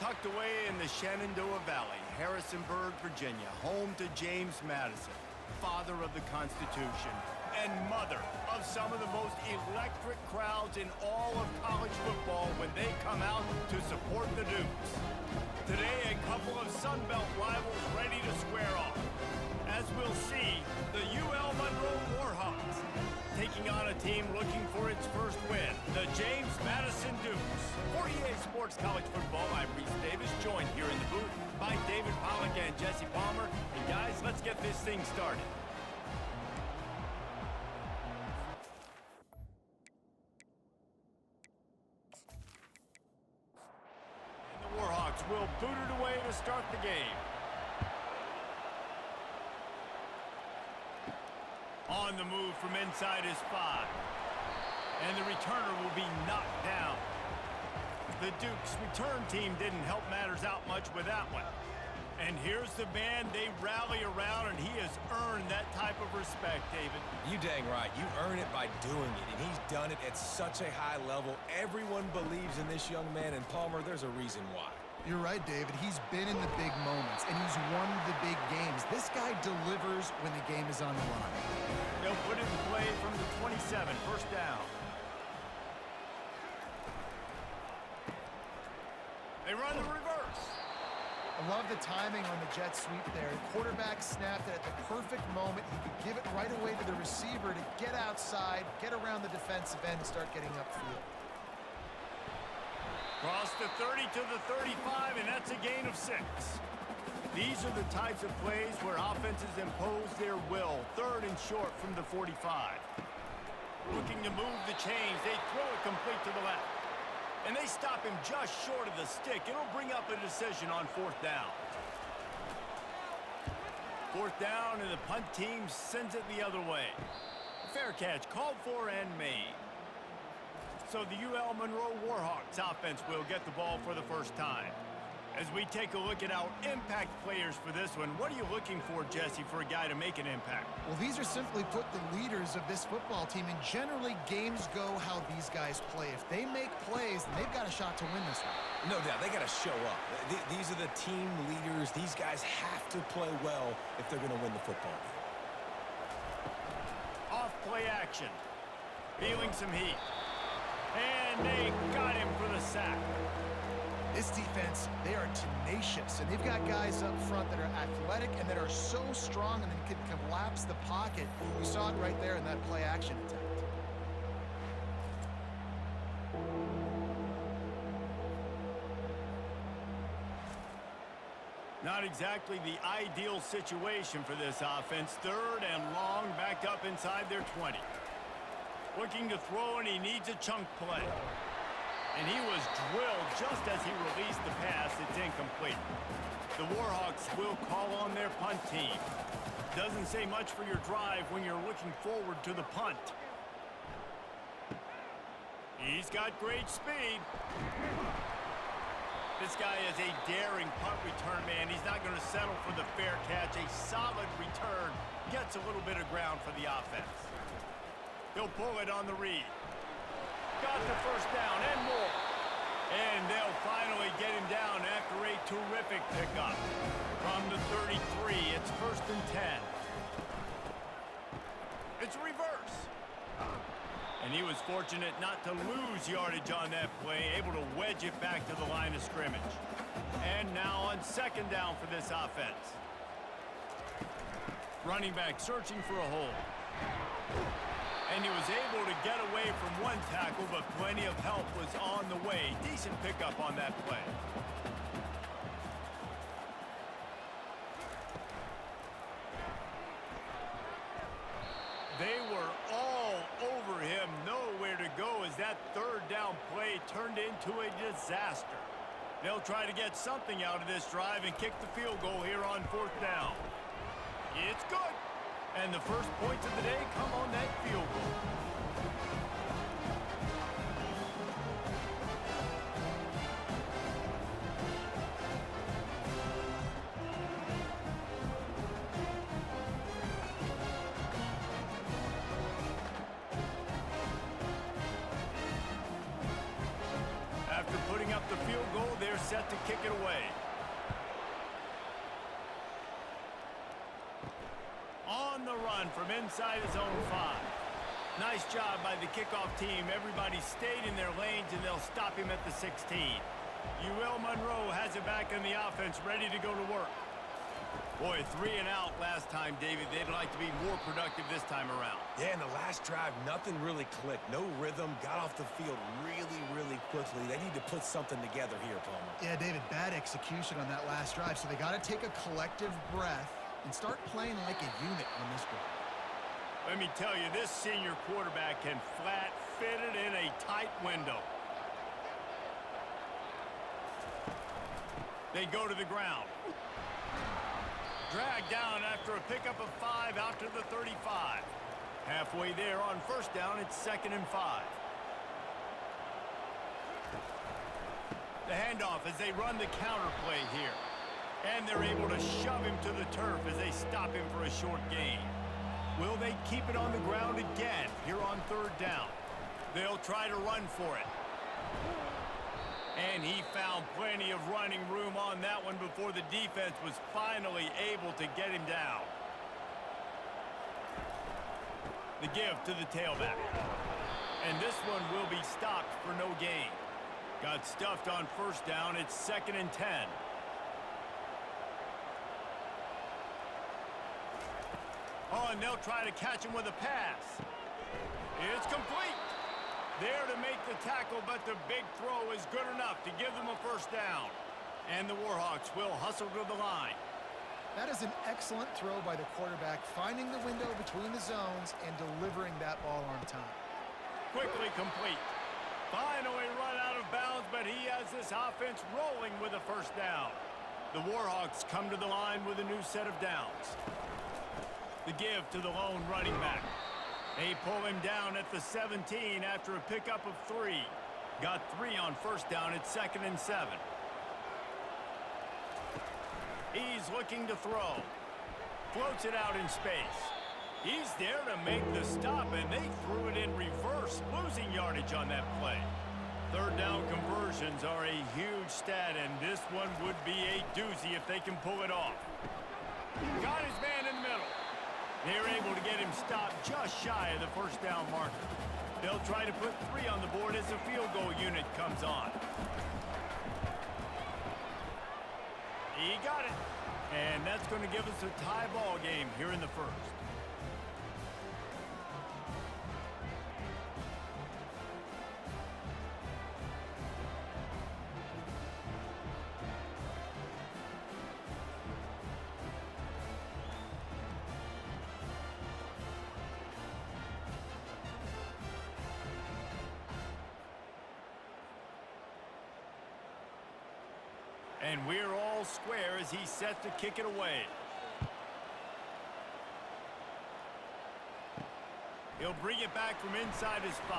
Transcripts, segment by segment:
Tucked away in the Shenandoah Valley, Harrisonburg, Virginia, home to James Madison, father of the Constitution and mother of some of the most electric crowds in all of college football when they come out to support the Dukes. Today, a couple of Sun Belt rivals ready to square off. As we'll see, the UL Monroe Warhawks taking on a team looking for its first win, the James Madison Dukes. For EA Sports College Football, I'm Reese Davis, joined here in the booth by David Pollack and Jesse Palmer. And guys, let's get this thing started. And the Warhawks will boot it away to start the game. On the move from inside his 5. And the returner will be knocked down. The Dukes' return team didn't help matters out much with that one. And here's the man they rally around, and he has earned that type of respect, David. You dang right. You earn it by doing it, and he's done it at such a high level. Everyone believes in this young man, and Palmer, there's a reason why. You're right, David. He's been in the big moments, and he's won the big games. This guy delivers when the game is on the line. They'll put it in play from the 27, first down. They run the reverse. I love the timing on the jet sweep there. The quarterback snapped it at the perfect moment. He could give it right away to the receiver to get outside, get around the defensive end, and start getting upfield. Cross the 30 to the 35, and that's a gain of 6. These are the types of plays where offenses impose their will. 3rd and short from the 45. Looking to move the chains. They throw it complete to the left. And they stop him just short of the stick. It'll bring up a decision on 4th down. 4th down, and the punt team sends it the other way. Fair catch called for and made. So the UL Monroe Warhawks offense will get the ball for the first time. As we take a look at our impact players for this one, what are you looking for, Jesse, for a guy to make an impact? Well, these are simply put the leaders of this football team, and generally games go how these guys play. If they make plays, then they've got a shot to win this one. No doubt, they got to show up. These are the team leaders. These guys have to play well if they're going to win the football game. Off play action. Feeling some heat. And they got him for the sack. This defense, they are tenacious, and they've got guys up front that are athletic and that are so strong and that can collapse the pocket. We saw it right there in that play action attempt. Not exactly the ideal situation for this offense. 3rd and long, backed up inside their 20. Looking to throw, and he needs a chunk play. And he was drilled just as he released the pass. It's incomplete. The Warhawks will call on their punt team. Doesn't say much for your drive when you're looking forward to the punt. He's got great speed. This guy is a daring punt return man. He's not going to settle for the fair catch. A solid return gets a little bit of ground for the offense. He'll pull it on the read. Got the first down and more. And they'll finally get him down after a terrific pickup. From the 33, it's 1st and 10. It's a reverse. And he was fortunate not to lose yardage on that play, able to wedge it back to the line of scrimmage. And now on 2nd down for this offense. Running back searching for a hole. And he was able to get away from one tackle, but plenty of help was on the way. Decent pickup on that play. They were all over him, nowhere to go as that 3rd down play turned into a disaster. They'll try to get something out of this drive and kick the field goal here on 4th down. It's good. And the first points of the day come on that field goal. After putting up the field goal, they're set to kick it from inside his own 5. Nice job by the kickoff team. Everybody stayed in their lanes, and they'll stop him at the 16. UL Monroe has it back in the offense, ready to go to work. Boy, 3 and out last time, David. They'd like to be more productive this time around. Yeah, in the last drive, nothing really clicked. No rhythm, got off the field really quickly. They need to put something together here, Palmer. Yeah, David, bad execution on that last drive, so they got to take a collective breath and start playing like a unit on this one. Let me tell you, this senior quarterback can flat fit it in a tight window. They go to the ground. Dragged down after a pickup of 5 out to the 35. Halfway there on first down, it's 2nd and 5. The handoff as they run the counter play here. And they're able to shove him to the turf as they stop him for a short gain. Will they keep it on the ground again here on 3rd down? They'll try to run for it. And he found plenty of running room on that one before the defense was finally able to get him down. The give to the tailback. And this one will be stopped for no gain. Got stuffed on first down. It's 2nd and 10. Oh, and they'll try to catch him with a pass. It's complete. There to make the tackle, but the big throw is good enough to give them a first down. And the Warhawks will hustle to the line. That is an excellent throw by the quarterback, finding the window between the zones and delivering that ball on time. Quickly complete. Finally run out of bounds, but he has this offense rolling with a first down. The Warhawks come to the line with a new set of downs. The give to the lone running back. They pull him down at the 17 after a pickup of 3. Got 3 on first down. It's 2nd and 7. He's looking to throw. Floats it out in space. He's there to make the stop, and they threw it in reverse, losing yardage on that play. 3rd down conversions are a huge stat, and this one would be a doozy if they can pull it off. Got his man in the middle. They're able to get him stopped just shy of the first down marker. They'll try to put 3 on the board as the field goal unit comes on. He got it. And that's going to give us a tie ball game here in the first. And we're all square as he's set to kick it away. He'll bring it back from inside his 5.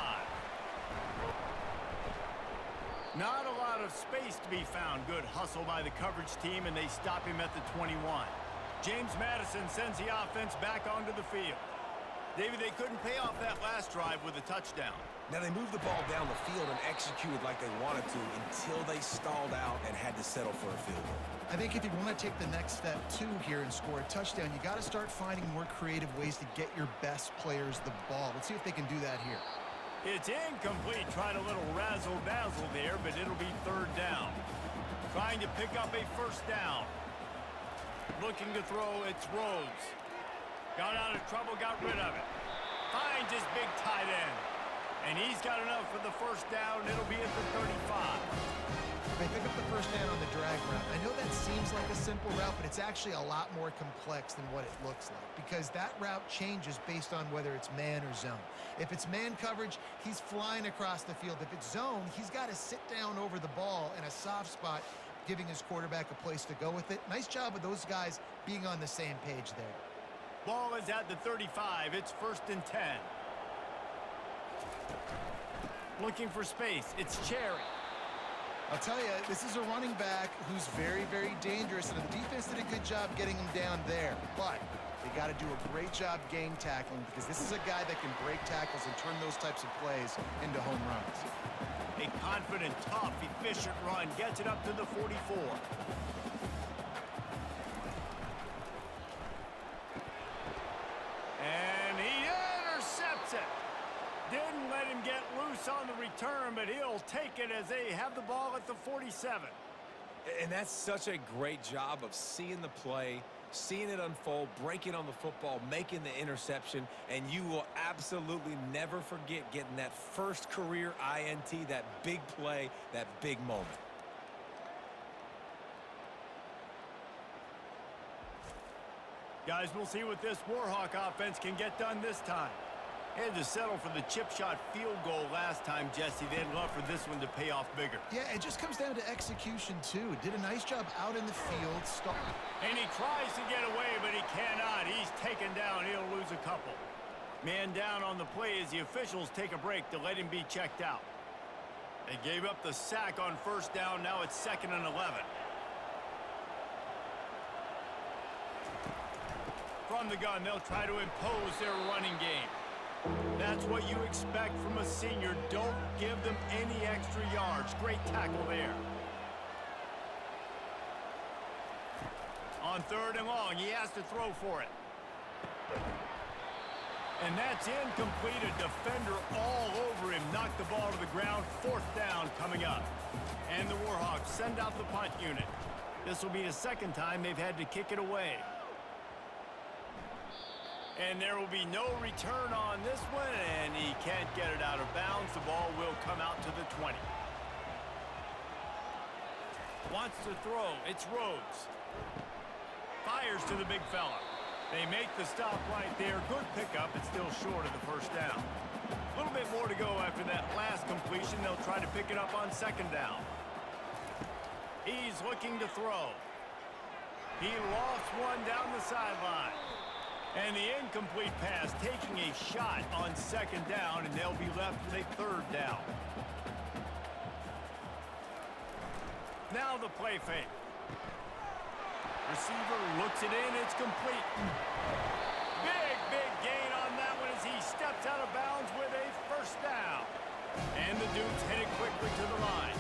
Not a lot of space to be found. Good hustle by the coverage team, and they stop him at the 21. James Madison sends the offense back onto the field. David, they couldn't pay off that last drive with a touchdown. Now, they moved the ball down the field and executed like they wanted to until they stalled out and had to settle for a field goal. I think if you want to take the next step, too, here and score a touchdown, you got to start finding more creative ways to get your best players the ball. Let's see if they can do that here. It's incomplete. Tried a little razzle-dazzle there, but it'll be 3rd down. Trying to pick up a first down. Looking to throw, it's Rhodes. Got out of trouble, got rid of it. Finds his big tight end. And he's got enough for the first down. It'll be at the 35. They pick up the first down on the drag route. I know that seems like a simple route, but it's actually a lot more complex than what it looks like, because that route changes based on whether it's man or zone. If it's man coverage, he's flying across the field. If it's zone, he's got to sit down over the ball in a soft spot, giving his quarterback a place to go with it. Nice job of those guys being on the same page there. Ball is at the 35. It's 1st and 10. Looking for space. It's Cherry. I'll tell you, this is a running back who's very, very dangerous, and the defense did a good job getting him down there. But they got to do a great job game tackling, because this is a guy that can break tackles and turn those types of plays into home runs. A confident, tough, efficient run gets it up to the 44. And Didn't let him get loose on the return, but he'll take it as they have the ball at the 47. And that's such a great job of seeing the play, seeing it unfold, breaking on the football, making the interception, and you will absolutely never forget getting that first career INT, that big play, that big moment. Guys, we'll see what this Warhawk offense can get done this time. Had to settle for the chip shot field goal last time, Jesse. They'd love for this one to pay off bigger. Yeah, it just comes down to execution, too. Did a nice job out in the field. And he tries to get away, but he cannot. He's taken down. He'll lose a couple. Man down on the play as the officials take a break to let him be checked out. They gave up the sack on first down. Now it's 2nd and 11. From the gun, they'll try to impose their running game. That's what you expect from a senior. Don't give them any extra yards. Great tackle there. On 3rd and long, he has to throw for it. And that's incomplete. A defender all over him. Knocked the ball to the ground. 4th down coming up. And the Warhawks send out the punt unit. This will be the 2nd time they've had to kick it away. And there will be no return on this one, and he can't get it out of bounds. The ball will come out to the 20. Wants to throw. It's Rhodes. Fires to the big fella. They make the stop right there. Good pickup. It's still short of the first down. A little bit more to go after that last completion. They'll try to pick it up on 2nd down. He's looking to throw. He lost one down the sideline. And the incomplete pass taking a shot on 2nd down, and they'll be left with a 3rd down. Now the play fake. Receiver looks it in. It's complete. Big gain on that one as he steps out of bounds with a 1st down. And the Dukes headed quickly to the line.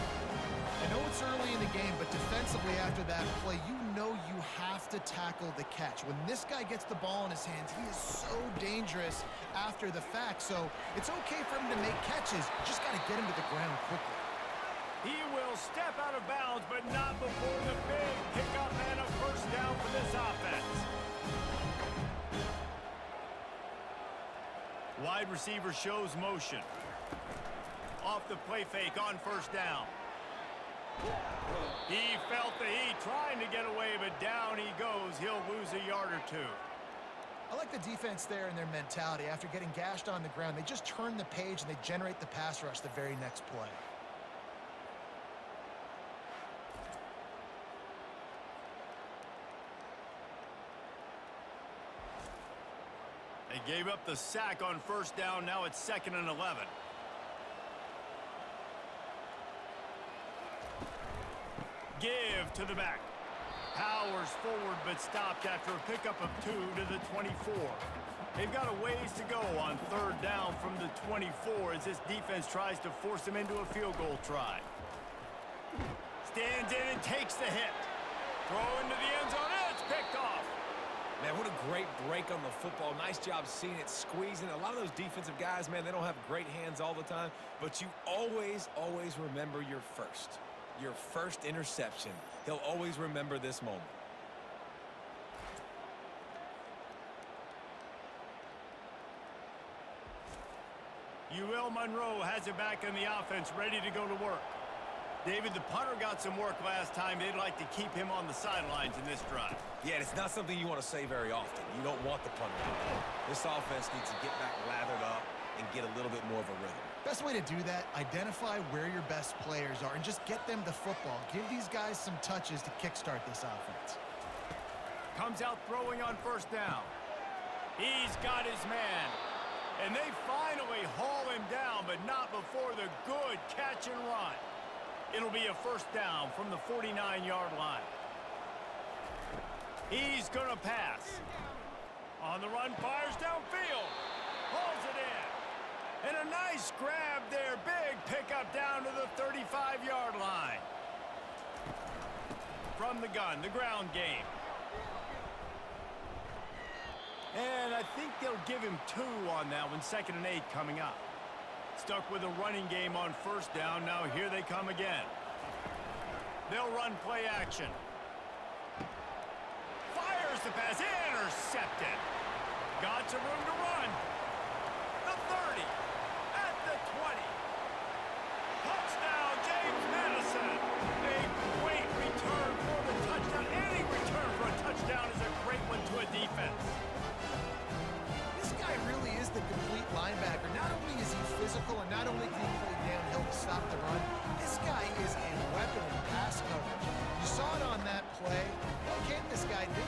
I know it's early in the game, but defensively after that play, you know you have to tackle the catch. When this guy gets the ball in his hands, he is so dangerous after the fact. So it's okay for him to make catches. You just got to get him to the ground quickly. He will step out of bounds, but not before the big pickup and a 1st down for this offense. Wide receiver shows motion. Off the play fake on 1st down. He felt the heat trying to get away, but down he goes. He'll lose a yard or 2. I like the defense there and their mentality. After getting gashed on the ground, they just turn the page and they generate the pass rush the very next play. They gave up the sack on 1st down. Now it's 2nd and 11. Give to the back. Powers forward, but stopped after a pickup of 2 to the 24. They've got a ways to go on 3rd down from the 24 as this defense tries to force them into a field goal try. Stands in and takes the hit. Throw into the end zone. It's picked off. Man, what a great break on the football. Nice job seeing it, squeezing. A lot of those defensive guys, man, they don't have great hands all the time, but you always remember your first. Your first interception. He'll always remember this moment. UL Monroe has it back in the offense, ready to go to work. David, the punter got some work last time. They'd like to keep him on the sidelines in this drive. Yeah, it's not something you want to say very often. You don't want the punter to do. This offense needs to get back lathered up and get a little bit more of a rhythm. Best way to do that, identify where your best players are and just get them the football. Give these guys some touches to kickstart this offense. Comes out throwing on 1st down. He's got his man. And they finally haul him down, but not before the good catch and run. It'll be a 1st down from the 49-yard line. He's going to pass. On the run, fires downfield. Hauls it in. And a nice grab there. Big pickup down to the 35-yard line. From the gun, the ground game. And I think they'll give him 2 on that one. 2nd and 8 coming up. Stuck with a running game on first down. Now here they come again. They'll run play action. Fires the pass. Intercepted. Got some room to run. The 30. At the 20. Touchdown, James Madison. A great return for the touchdown. Any return for a touchdown is a great one to a defense. This guy really is the complete linebacker. Not only is he physical and not only can he play downhill to stop the run, this guy is a weapon in pass coverage. You saw it on that play. What can this guy do?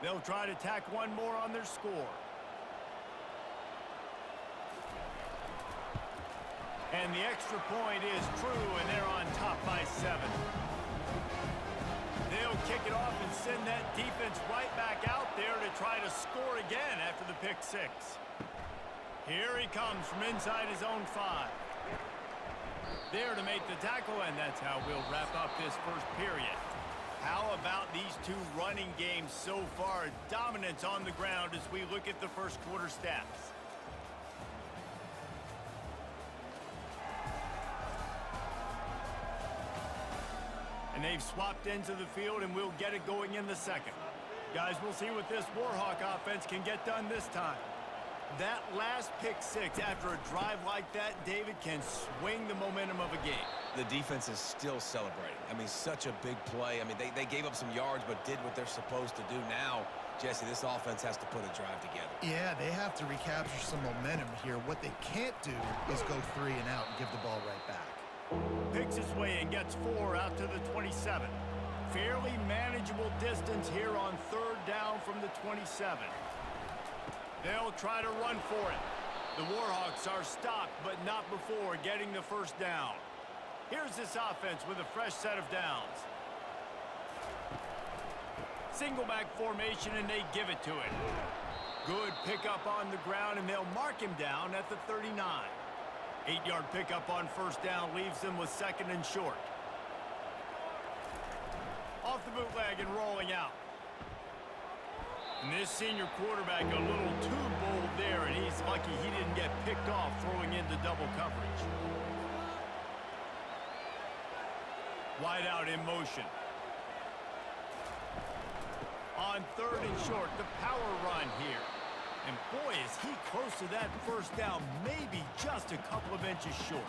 They'll try to tack one more on their score. And the extra point is true, and they're on top by 7. They'll kick it off and send that defense right back out there to try to score again after the pick 6. Here he comes from inside his own 5. There to make the tackle, and that's how we'll wrap up this first period. How about these two running games so far? Dominance on the ground as we look at the first quarter stats. And they've swapped into the field, and we'll get it going in the second. Guys, we'll see what this Warhawk offense can get done this time. That last pick 6 after a drive like that, David, can swing the momentum of a game. The defense is still celebrating. I mean, such a big play. I mean, they gave up some yards but did what they're supposed to do. Now, Jesse, this offense has to put a drive together. Yeah, they have to recapture some momentum here. What they can't do is go 3 and out and give the ball right back. Picks his way and gets 4 out to the 27. Fairly manageable distance here on 3rd down from the 27. They'll try to run for it. The Warhawks are stopped, but not before getting the first down. Here's this offense with a fresh set of downs. Single back formation, and they give it to it. Good pickup on the ground, and they'll mark him down at the 39. 8-yard pickup on first down leaves them with 2nd and short. Off the bootleg and rolling out. And this senior quarterback a little too bold there, and he's lucky he didn't get picked off throwing into double coverage. Wide out in motion. On 3rd and short, the power run here. And boy, is he close to that first down, maybe just a couple of inches short.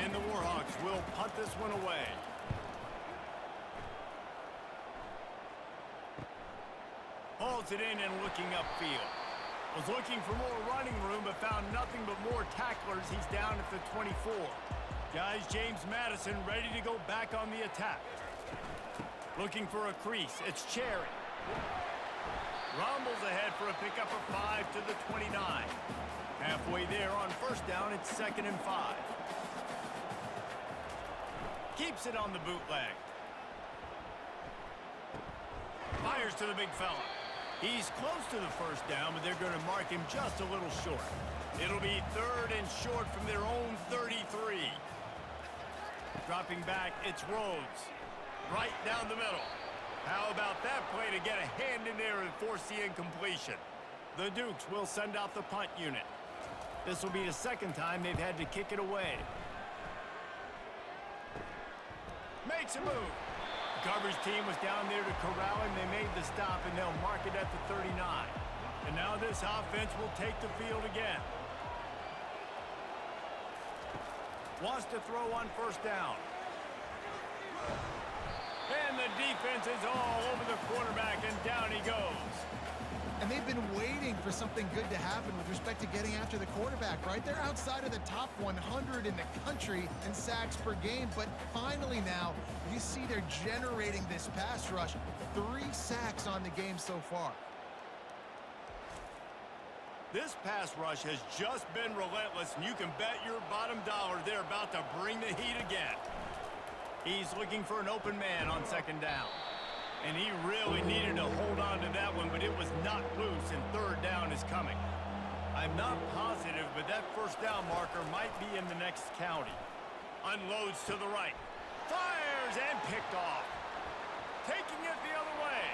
And the Warhawks will punt this one away. Hauls it in and looking upfield. Was looking for more running room, but found nothing but more tacklers. He's down at the 24. Guys, James Madison ready to go back on the attack. Looking for a crease. It's Cherry. Rumbles ahead for a pickup of 5 to the 29. Halfway there on first down, it's 2nd and 5. Keeps it on the bootleg. Fires to the big fella. He's close to the first down, but they're going to mark him just a little short. It'll be 3rd and short from their own 33. Dropping back, it's Rhodes. Right down the middle. How about that play to get a hand in there and force the incompletion? The Dukes will send out the punt unit. This will be the 2nd time they've had to kick it away. Makes a move. The coverage team was down there to corral him. They made the stop, and they'll mark it at the 39. And now this offense will take the field again. Wants to throw on first down. And the defense is all over the quarterback, and down he goes. And they've been waiting for something good to happen with respect to getting after the quarterback, right? They're outside of the top 100 in the country in sacks per game, but finally now you see they're generating this pass rush. 3 sacks on the game so far. This pass rush has just been relentless, and you can bet your bottom dollar they're about to bring the heat again. He's looking for an open man on 2nd down. And he really needed to hold on to that one, but it was not loose, and 3rd down is coming. I'm not positive, but that first down marker might be in the next county. Unloads to the right. Fires and picked off. Taking it the other way.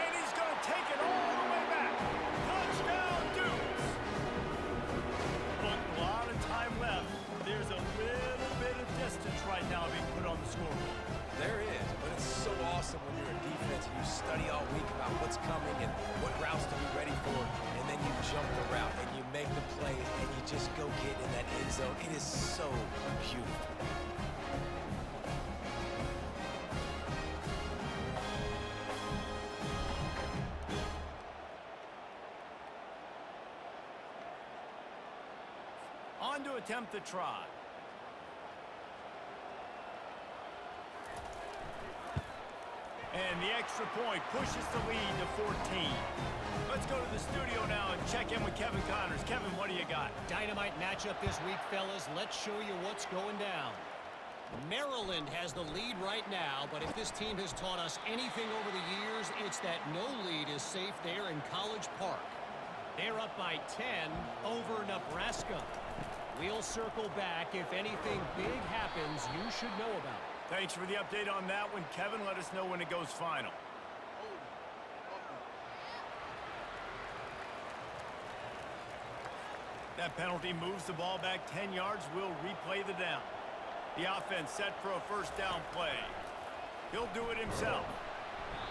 And he's going to take it all the way back. Touchdown, Dukes! But a lot of time left. There's a little bit of distance right now being put on the scoreboard. There is, but it's so awesome when you're a defense and you study all week about what's coming and what routes to be ready for, and then you jump the route and you make the plays and you just go get in that end zone. It is so beautiful. On to attempt the try. And the extra point pushes the lead to 14. Let's go to the studio now and check in with Kevin Connors. Kevin, what do you got? Dynamite matchup this week, fellas. Let's show you what's going down. Maryland has the lead right now, but if this team has taught us anything over the years, it's that no lead is safe there in College Park. They're up by 10 over Nebraska. We'll circle back. If anything big happens, you should know about it. Thanks for the update on that one, Kevin. Let us know when it goes final. That penalty moves the ball back 10 yards. We'll replay the down. The offense set for a first down play. He'll do it himself.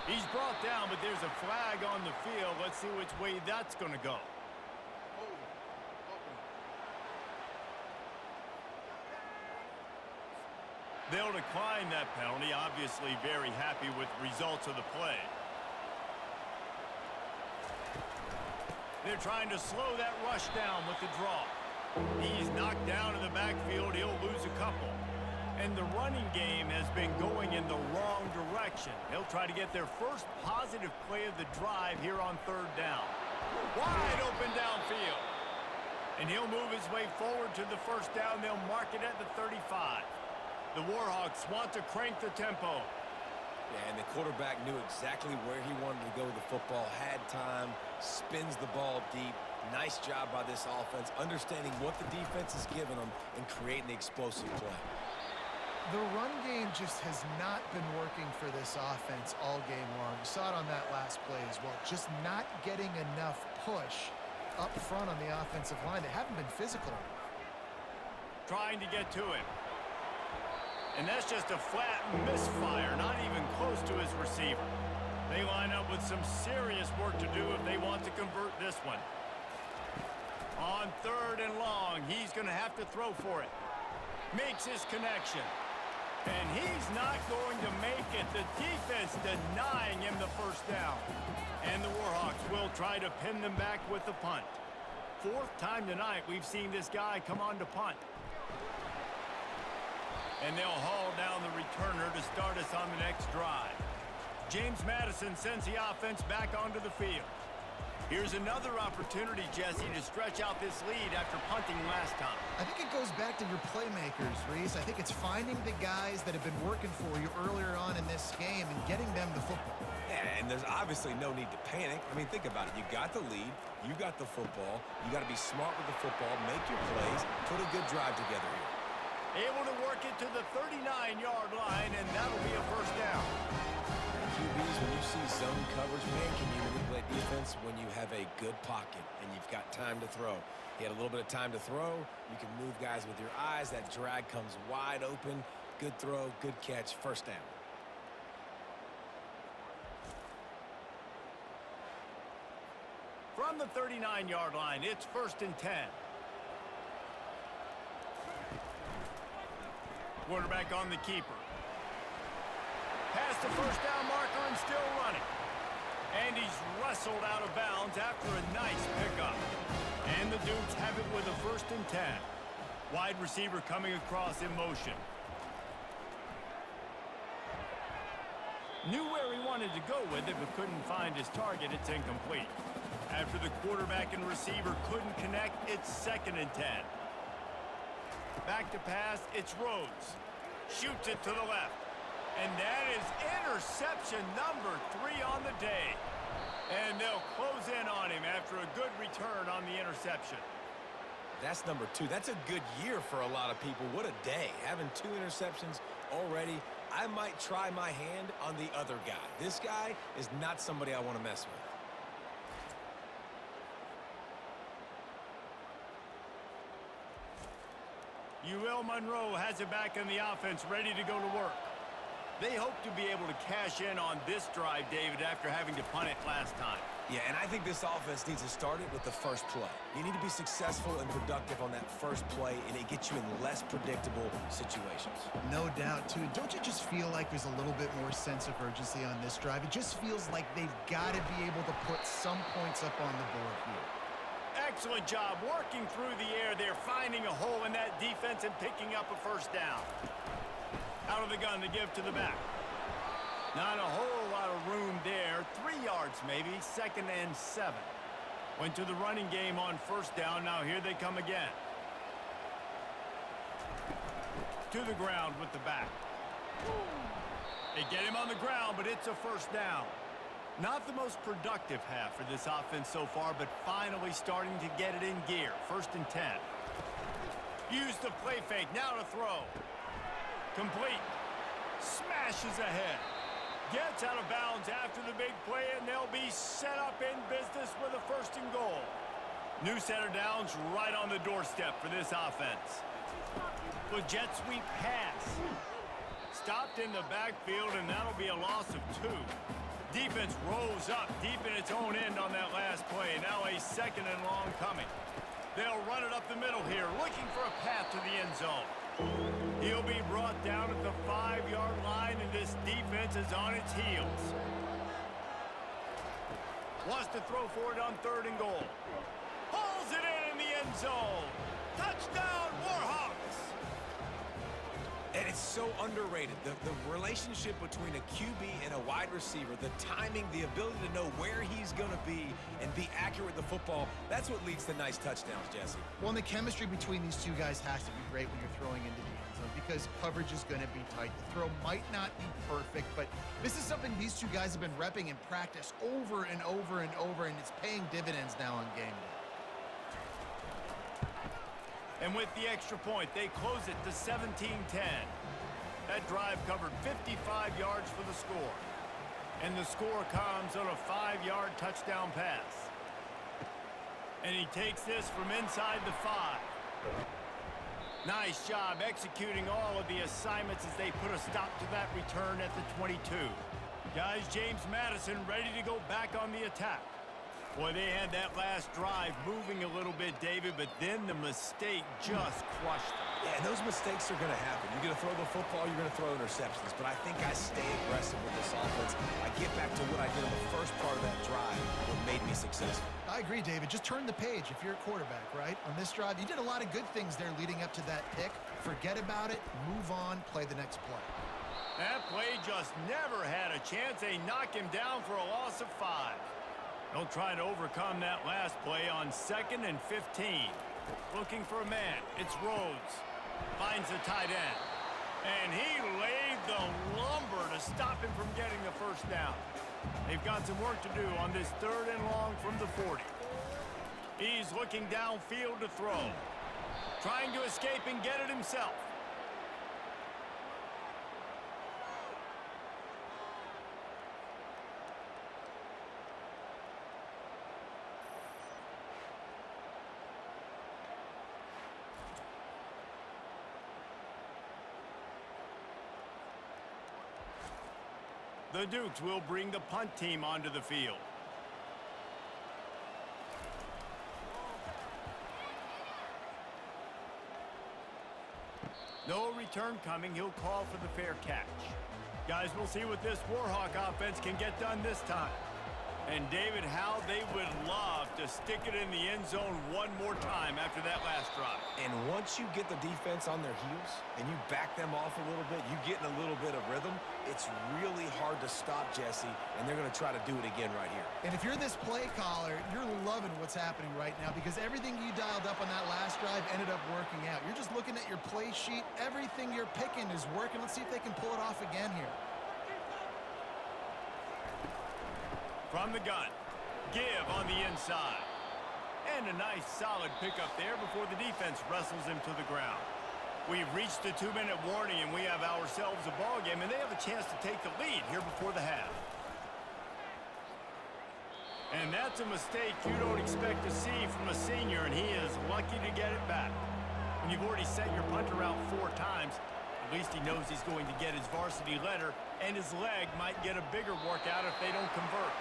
He's brought down, but there's a flag on the field. Let's see which way that's going to go. They'll decline that penalty. Obviously very happy with the results of the play. They're trying to slow that rush down with the draw. He's knocked down in the backfield. He'll lose a couple. And the running game has been going in the wrong direction. They'll try to get their first positive play of the drive here on third down. Wide open downfield. And he'll move his way forward to the first down. They'll mark it at the 35. The Warhawks want to crank the tempo. Yeah, and the quarterback knew exactly where he wanted to go with the football, had time, spins the ball deep. Nice job by this offense, understanding what the defense is giving them and creating the explosive play. The run game just has not been working for this offense all game long. You saw it on that last play as well. Just not getting enough push up front on the offensive line. They haven't been physical enough. Trying to get to him. And that's just a flat misfire, not even close to his receiver. They line up with some serious work to do if they want to convert this one. On third and long, he's going to have to throw for it. Makes his connection. And he's not going to make it. The defense denying him the first down. And the Warhawks will try to pin them back with the punt. Fourth time tonight we've seen this guy come on to punt. And they'll haul down the returner to start us on the next drive. James Madison sends the offense back onto the field. Here's another opportunity, Jesse, to stretch out this lead after punting last time. I think it goes back to your playmakers, Reese. I think it's finding the guys that have been working for you earlier on in this game and getting them the football. Yeah, and there's obviously no need to panic. I mean, think about it. You got the lead. You got the football. You got to be smart with the football, make your plays, put a good drive together here. Able to work it to the 39-yard line, and that'll be a first down. QBs, when you see zone coverage, man, can you manipulate defense when you have a good pocket and you've got time to throw. He had a little bit of time to throw. You can move guys with your eyes. That drag comes wide open. Good throw, good catch, first down. From the 39-yard line, it's 1st and 10. Quarterback on the keeper. Past the first down marker and still running. And he's wrestled out of bounds after a nice pickup. And the Dukes have it with a 1st and 10. Wide receiver coming across in motion. Knew where he wanted to go with it, but couldn't find his target. It's incomplete. After the quarterback and receiver couldn't connect, it's 2nd and 10. Back to pass, it's Rhodes. Shoots it to the left. And that is interception number 3 on the day. And they'll close in on him after a good return on the interception. That's number 2. That's a good year for a lot of people. What a day. Having 2 interceptions already. I might try my hand on the other guy. This guy is not somebody I want to mess with. UL Monroe has it back in the offense, ready to go to work. They hope to be able to cash in on this drive, David, after having to punt it last time. Yeah, and I think this offense needs to start it with the first play. You need to be successful and productive on that first play, and it gets you in less predictable situations. No doubt, too. Don't you just feel like there's a little bit more sense of urgency on this drive? It just feels like they've got to be able to put some points up on the board here. Excellent job working through the air there, finding a hole in that defense and picking up a first down. Out of the gun to give to the back. Not a whole lot of room there. 3 yards maybe, 2nd and 7. Went to the running game on first down. Now here they come again. To the ground with the back. They get him on the ground, but it's a first down. Not the most productive half for this offense so far, but finally starting to get it in gear. 1st and 10. Use the play fake. Now to throw. Complete. Smashes ahead. Gets out of bounds after the big play, and they'll be set up in business with a 1st and goal. New set of downs right on the doorstep for this offense. The jet sweep pass. Stopped in the backfield, and that'll be a loss of 2. Defense rose up deep in its own end on that last play. Now a 2nd and long coming. They'll run it up the middle here, looking for a path to the end zone. He'll be brought down at the 5-yard line, and this defense is on its heels. Wants to throw for it on 3rd and goal. Pulls it in the end zone. Touchdown, Warhawks! And it's so underrated. The relationship between a QB and a wide receiver, the timing, the ability to know where he's going to be and be accurate with the football, that's what leads to nice touchdowns, Jesse. Well, and the chemistry between these two guys has to be great when you're throwing into the end zone because coverage is going to be tight. The throw might not be perfect, but this is something these two guys have been repping in practice over and over and over, and it's paying dividends now on game day. And with the extra point, they close it to 17-10. That drive covered 55 yards for the score. And the score comes on a 5-yard touchdown pass. And he takes this from inside the 5. Nice job executing all of the assignments as they put a stop to that return at the 22. Guys, James Madison ready to go back on the attack. Boy, they had that last drive moving a little bit, David, but then the mistake just crushed them. Yeah, and those mistakes are going to happen. You're going to throw the football, you're going to throw interceptions. But I think I stay aggressive with this offense. I get back to what I did in the first part of that drive, what made me successful. I agree, David. Just turn the page if you're a quarterback, right? On this drive, you did a lot of good things there leading up to that pick. Forget about it, move on, play the next play. That play just never had a chance. They knock him down for a loss of 5. They'll try to overcome that last play on 2nd and 15. Looking for a man. It's Rhodes. Finds the tight end. And he laid the lumber to stop him from getting the first down. They've got some work to do on this 3rd and long from the 40. He's looking downfield to throw. Trying to escape and get it himself. The Dukes will bring the punt team onto the field. No return coming. He'll call for the fair catch. Guys, we'll see what this Warhawk offense can get done this time. And David, how they would love to stick it in the end zone one more time after that last drive. And once you get the defense on their heels and you back them off a little bit, you get in a little bit of rhythm, it's really hard to stop, Jesse, and they're going to try to do it again right here. And if you're this play caller, you're loving what's happening right now because everything you dialed up on that last drive ended up working out. You're just looking at your play sheet. Everything you're picking is working. Let's see if they can pull it off again here. From the gun, inside. And a nice solid pickup there before the defense wrestles him to the ground. We've reached the 2-minute warning, and we have ourselves a ball game, and they have a chance to take the lead here before the half. And that's a mistake you don't expect to see from a senior, and he is lucky to get it back. When you've already set your punter out 4 times, at least he knows he's going to get his varsity letter, and his leg might get a bigger workout if they don't convert.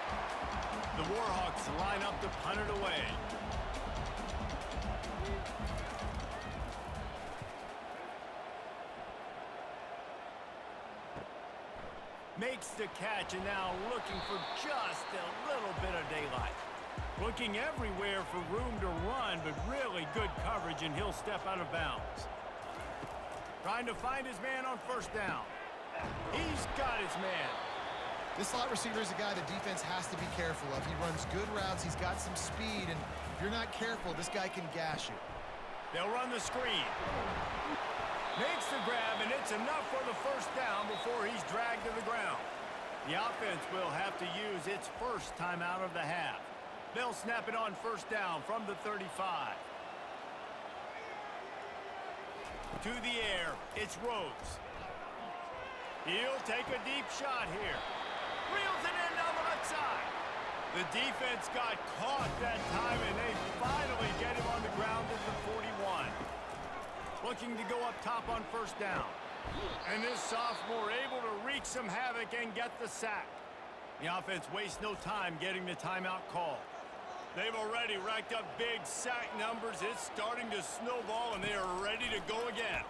The Warhawks line up to punt it away. Makes the catch, and now looking for just a little bit of daylight. Looking everywhere for room to run, but really good coverage, and he'll step out of bounds. Trying to find his man on first down. He's got his man. This slot receiver is a guy the defense has to be careful of. He runs good routes. He's got some speed, and if you're not careful, this guy can gash you. They'll run the screen. Makes the grab, and it's enough for the first down before he's dragged to the ground. The offense will have to use its first timeout of the half. They'll snap it on first down from the 35. To the air, it's Rhodes. He'll take a deep shot here. Reels it in down the left side. The defense got caught that time, and they finally get him on the ground at the 41. Looking to go up top on first down. And this sophomore able to wreak some havoc and get the sack. The offense wastes no time getting the timeout call. They've already racked up big sack numbers. It's starting to snowball, and they are ready to go again.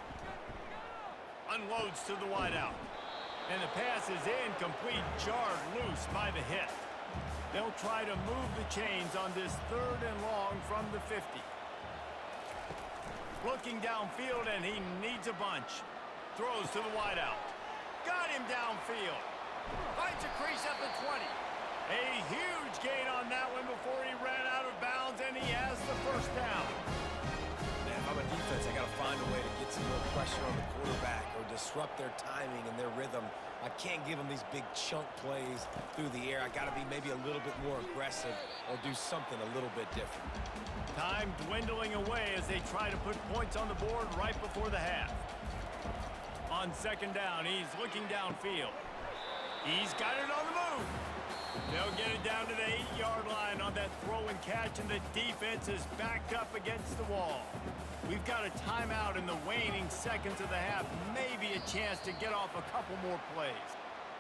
Unloads to the wideout. And the pass is incomplete, jarred loose by the hit. They'll try to move the chains on this 3rd and long from the 50. Looking downfield, and he needs a bunch. Throws to the wideout. Got him downfield. Finds a crease up at 20. A huge gain on that one before he ran out of bounds, and he has the first down. Man, if I'm a defense, I got to find a way to get some more pressure on the quarterback or disrupt their timing and their rhythm. I can't give them these big chunk plays through the air. I got to be maybe a little bit more aggressive or do something a little bit different. Time dwindling away as they try to put points on the board right before the half. On second down, he's looking downfield. He's got it on the move. They'll get it down to the 8-yard line on that throw and catch, and the defense is backed up against the wall. We've got a timeout in the waning seconds of the half. Maybe a chance to get off a couple more plays.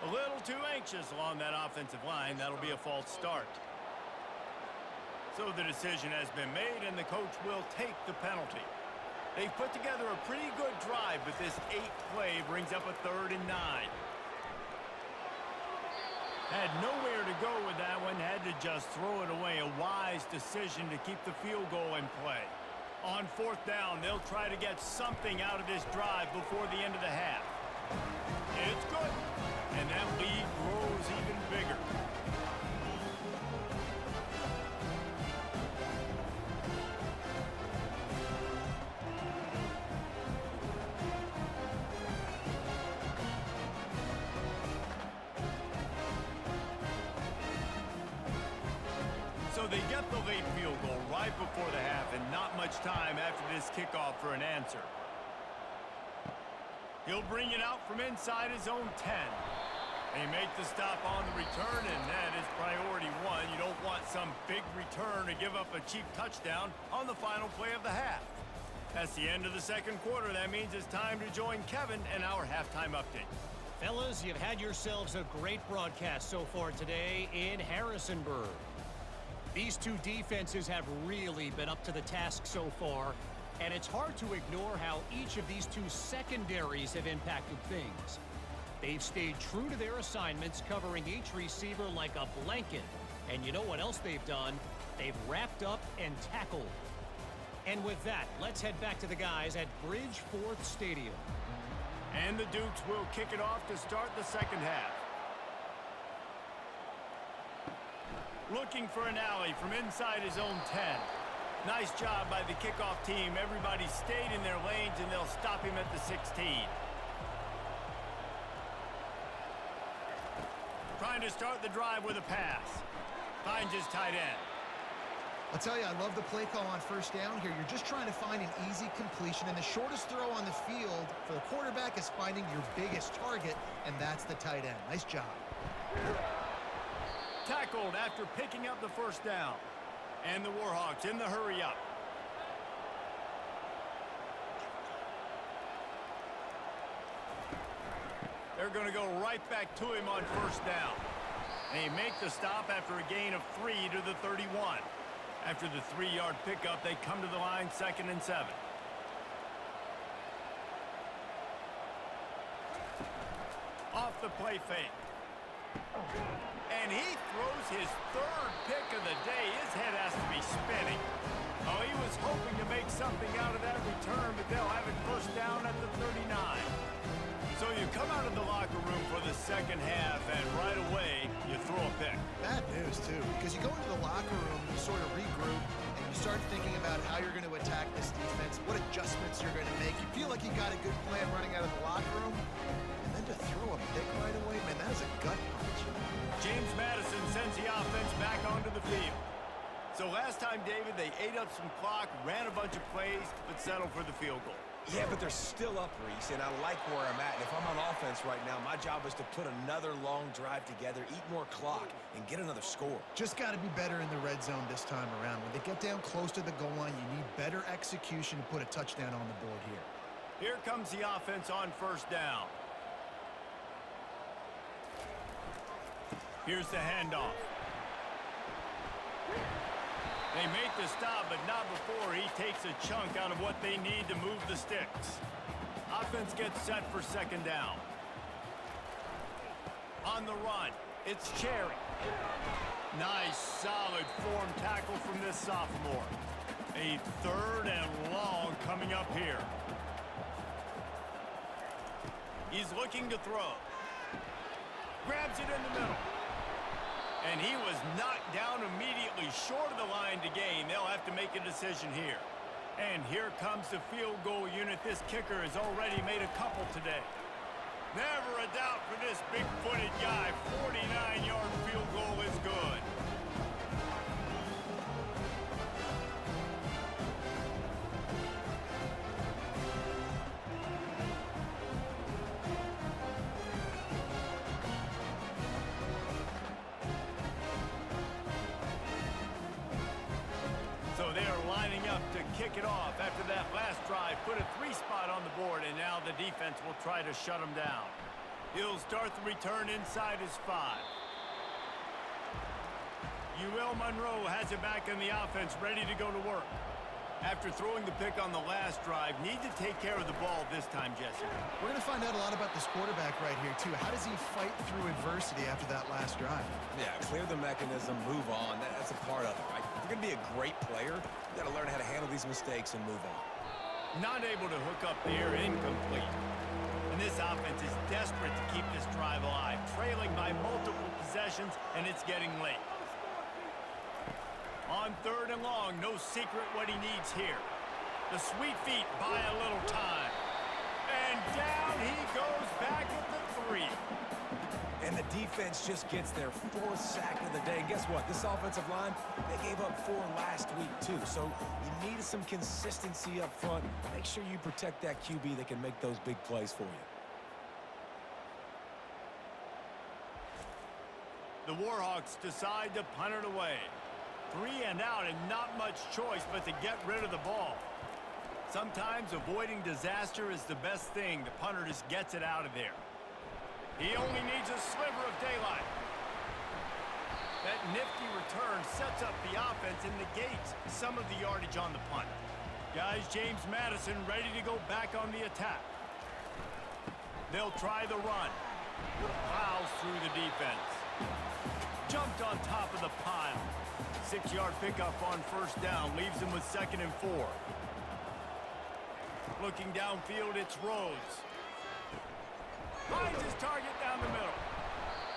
A little too anxious along that offensive line. That'll be a false start. So the decision has been made, and the coach will take the penalty. They've put together a pretty good drive, but this 8th play brings up a 3rd and 9. Had nowhere to go with that one, had to just throw it away. A wise decision to keep the field goal in play. On 4th down, they'll try to get something out of this drive before the end of the half. It's good, and that lead grows even bigger. So they get the late field goal right before the half, and not much time after this kickoff for an answer. He'll bring it out from inside his own 10. They make the stop on the return, and that is priority 1. You don't want some big return to give up a cheap touchdown on the final play of the half. That's the end of the second quarter. That means it's time to join Kevin and our halftime update. Fellas, you've had yourselves a great broadcast so far today in Harrisonburg. These two defenses have really been up to the task so far, and it's hard to ignore how each of these two secondaries have impacted things. They've stayed true to their assignments, covering each receiver like a blanket. And you know what else they've done? They've wrapped up and tackled. And with that, let's head back to the guys at Bridgeforth Stadium. And the Dukes will kick it off to start the second half. Looking for an alley from inside his own 10. Nice job by the kickoff team. Everybody stayed in their lanes, and they'll stop him at the 16. Trying to start the drive with a pass. Finds his tight end. I'll tell you, I love the play call on first down here. You're just trying to find an easy completion, and the shortest throw on the field for the quarterback is finding your biggest target, and that's the tight end. Nice job. Tackled after picking up the first down. And the Warhawks in the hurry up. They're going to go right back to him on first down. They make the stop after a gain of 3 to the 31. After the 3-yard pickup, they come to the line 2nd and 7. Off the play fake. And he throws his 3rd pick of the day. His head has to be spinning. Oh, he was hoping to make something out of that return, but they'll have it first down at the 39. So you come out of the locker room for the second half, and right away, you throw a pick. Bad news, too, because you go into the locker room, you sort of regroup, and you start thinking about how you're going to attack this defense, what adjustments you're going to make. You feel like you got a good plan running out of the locker room, and then to throw a pick right away, man, that is a gut punch. James Madison sends the offense back onto the field. So last time, David, they ate up some clock, ran a bunch of plays, but settled for the field goal. Yeah, but they're still up, Reese, and I like where I'm at. And if I'm on offense right now, my job is to put another long drive together, eat more clock, and get another score. Just got to be better in the red zone this time around. When they get down close to the goal line, you need better execution to put a touchdown on the board here. Here comes the offense on first down. Here's the handoff. They make the stop, but not before he takes a chunk out of what they need to move the sticks. Offense gets set for 2nd down. On the run, it's Cherry. Nice, solid form tackle from this sophomore. A 3rd and long coming up here. He's looking to throw. Grabs it in the middle. And he was knocked down immediately short of the line to gain. They'll have to make a decision here. And here comes the field goal unit. This kicker has already made a couple today. Never a doubt for this big-footed guy. 49-yard field goal is good. So they are lining up to kick it off after that last drive. Put a 3-spot on the board, and now the defense will try to shut them down. He'll start the return inside his 5. UL Monroe has it back in the offense, ready to go to work. After throwing the pick on the last drive, need to take care of the ball this time, Jesse. We're going to find out a lot about this quarterback right here, too. How does he fight through adversity after that last drive? Yeah, clear the mechanism, move on. That's a part of it, right? If you're going to be a great player, you got to learn how to handle these mistakes and move on. Not able to hook up there, incomplete. And this offense is desperate to keep this drive alive, trailing by multiple possessions, and it's getting late. On 3rd and long, no secret what he needs here. The sweet feet buy a little time. And down he goes back at the 3. And the defense just gets their 4th sack of the day. And guess what? This offensive line, they gave up 4 last week, too. So you need some consistency up front. Make sure you protect that QB that can make those big plays for you. The Warhawks decide to punt it away. 3 and out, and not much choice but to get rid of the ball. Sometimes avoiding disaster is the best thing. The punter just gets it out of there. He only needs a sliver of daylight. That nifty return sets up the offense and negates some of the yardage on the punt. Guys, James Madison ready to go back on the attack. They'll try the run. Plows through the defense. Jumped on top of the pile. 6-yard pickup on first down. Leaves him with 2nd and 4. Looking downfield, it's Rhodes. Finds his target down the middle.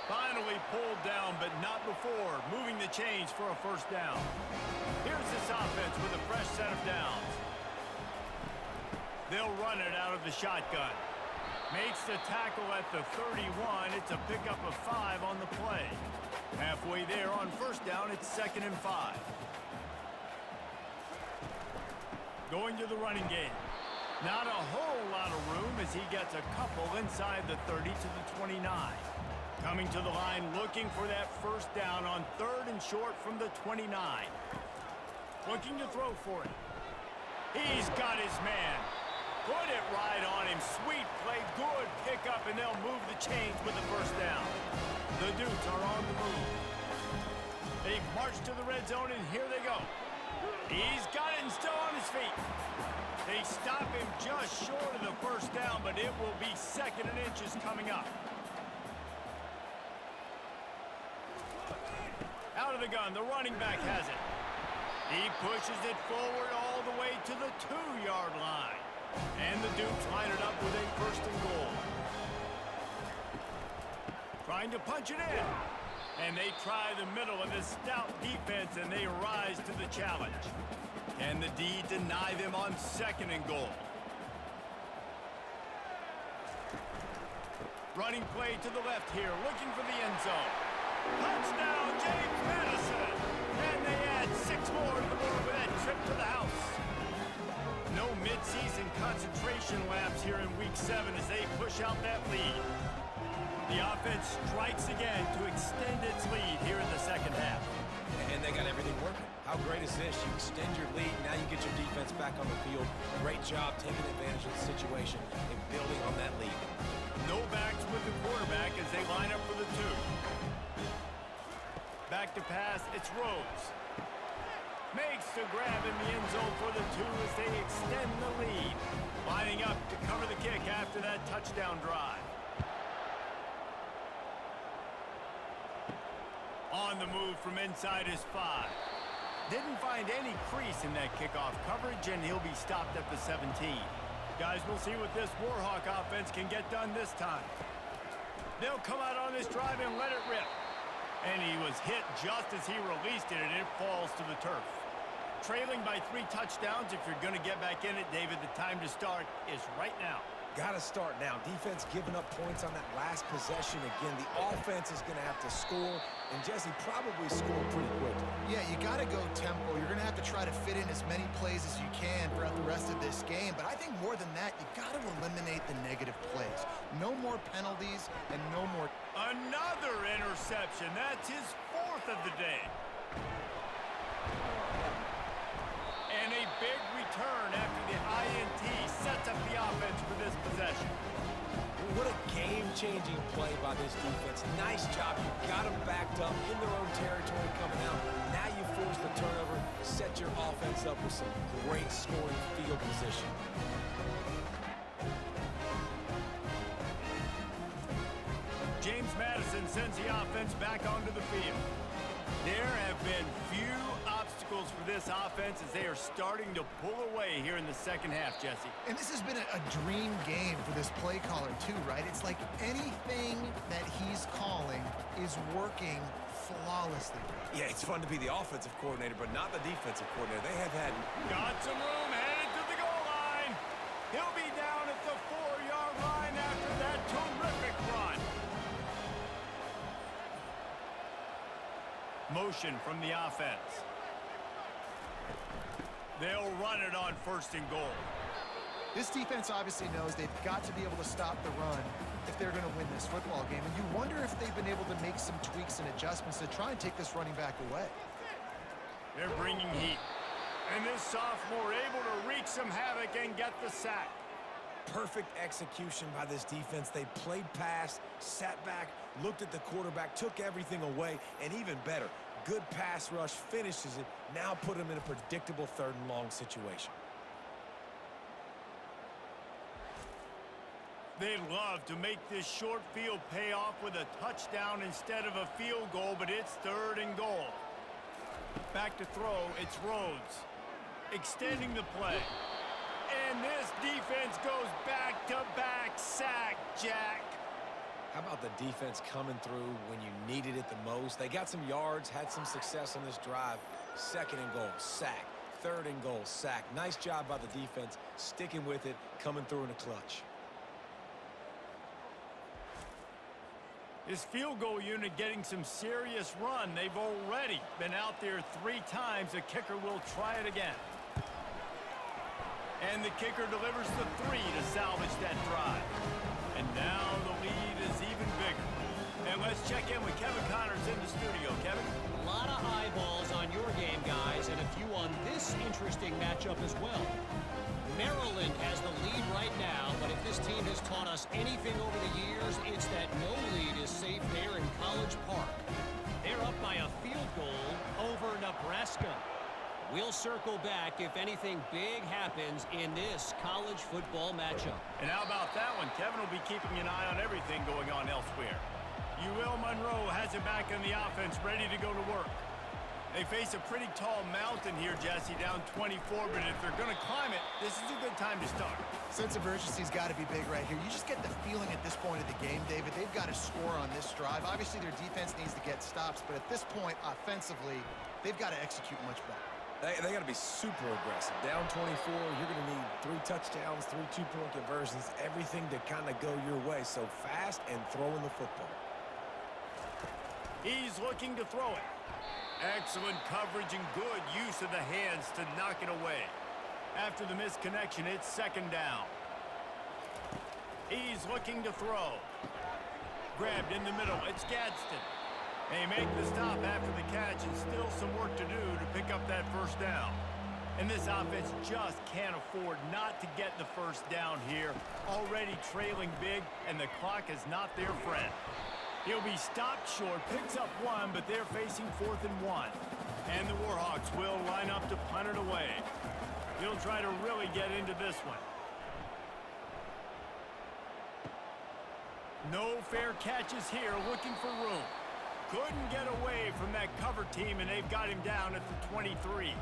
Finally pulled down, but not before. Moving the chains for a first down. Here's this offense with a fresh set of downs. They'll run it out of the shotgun. Makes the tackle at the 31. It's a pickup of 5 on the play. Halfway there on first down, it's 2nd and 5. Going to the running game. Not a whole lot of room as he gets a couple inside the 30 to the 29. Coming to the line looking for that first down on 3rd and short from the 29. Looking to throw for it. He's got his man. Put it right on him. Sweet play. Good pickup, and they'll move the chains with the first down. The Dukes are on the move. They march to the red zone, and here they go. He's got it and still on his feet. They stop him just short of the first down, but it will be 2nd and inches coming up. Out of the gun, the running back has it. He pushes it forward all the way to the 2-yard line. And the Dukes line it up with a 1st and goal. Trying to punch it in. And they try the middle of this stout defense, and they rise to the challenge. Can the D deny them on 2nd and goal? Running play to the left here, looking for the end zone. Touchdown, James Madison! And they add 6 more to the board with that trip to the house. No mid-season concentration laps here in Week 7 as they push out that lead. The offense strikes again to extend its lead here in the 2nd half. And they got everything working. How great is this? You extend your lead, now you get your defense back on the field. Great job taking advantage of the situation and building on that lead. No backs with the quarterback as they line up for the 2. Back to pass, it's Rhodes. Makes the grab in the end zone for the 2 as they extend the lead. Lining up to cover the kick after that touchdown drive. On the move from inside his 5. Didn't find any crease in that kickoff coverage, and he'll be stopped at the 17. Guys, we'll see what this Warhawk offense can get done this time. They'll come out on this drive and let it rip. And he was hit just as he released it, and it falls to the turf. Trailing by 3 touchdowns, if you're going to get back in it, David, the time to start is right now. Got to start now. Defense giving up points on that last possession. Again, the offense is going to have to score, and Jesse probably scored pretty quick. Yeah, you got to go tempo. You're going to have to try to fit in as many plays as you can throughout the rest of this game. But I think more than that, you got to eliminate the negative plays. No more penalties and no more. Another interception. That's his 4th of the day. And a big return after the INT sets up the offense for this possession. What a game-changing play by this defense. Nice job. You got them backed up in their own territory coming out. Now you force the turnover, set your offense up with some great scoring field position. James Madison sends the offense back onto the field. There have been few obstacles for this offense as they are starting to pull away here in the 2nd half, Jesse. And this has been a dream game for this play caller, too, right? It's like anything that he's calling is working flawlessly. Yeah, it's fun to be the offensive coordinator, but not the defensive coordinator. They have had... Got some room, headed to the goal line. He'll be down at the 4-yard line after that terrific run. Motion from the offense. They'll run it on 1st and goal. This defense obviously knows they've got to be able to stop the run if they're going to win this football game. And you wonder if they've been able to make some tweaks and adjustments to try and take this running back away. They're bringing heat. And this sophomore able to wreak some havoc and get the sack. Perfect execution by this defense. They played pass, sat back, looked at the quarterback, took everything away, and even better, good pass rush, finishes it, now put him in a predictable 3rd and long situation. They'd love to make this short field pay off with a touchdown instead of a field goal, but it's 3rd and goal. Back to throw, it's Rhodes. Extending the play. And this defense goes back-to-back sack, Jack. How about the defense coming through when you needed it the most? They got some yards, had some success on this drive. 2nd and goal, sack. 3rd and goal, sack. Nice job by the defense, sticking with it, coming through in a clutch. This field goal unit getting some serious run. They've already been out there 3 times. The kicker will try it again. And the kicker delivers the 3 to salvage that drive. And now the lead is even bigger. And let's check in with Kevin Connors in the studio. Kevin? A lot of eyeballs on your game, guys, and a few on this interesting matchup as well. Maryland has the lead right now, but if this team has taught us anything over the years, it's that no lead is safe there in College Park. They're up by a field goal over Nebraska. We'll circle back if anything big happens in this college football matchup. And how about that one? Kevin will be keeping an eye on everything going on elsewhere. UL Monroe has it back in the offense, ready to go to work. They face a pretty tall mountain here, Jesse, down 24, but if they're going to climb it, this is a good time to start. Sense of urgency's got to be big right here. You just get the feeling at this point of the game, David, they've got to score on this drive. Obviously, their defense needs to get stops, but at this point, offensively, they've got to execute much better. They got to be super aggressive. Down 24, you're going to need 3 touchdowns, 3 two-point conversions, everything to kind of go your way. So fast and throwing the football. He's looking to throw it. Excellent coverage and good use of the hands to knock it away. After the misconnection, it's second down. He's looking to throw. Grabbed in the middle. It's Gadsden. They make the stop after the catch and still some work to do to pick up that first down. And this offense just can't afford not to get the first down here. Already trailing big, and the clock is not their friend. He'll be stopped short, picks up 1, but they're facing 4th and 1. And the Warhawks will line up to punt it away. He'll try to really get into this one. No fair catches here, looking for room. Couldn't get away from that cover team, and they've got him down at the 23.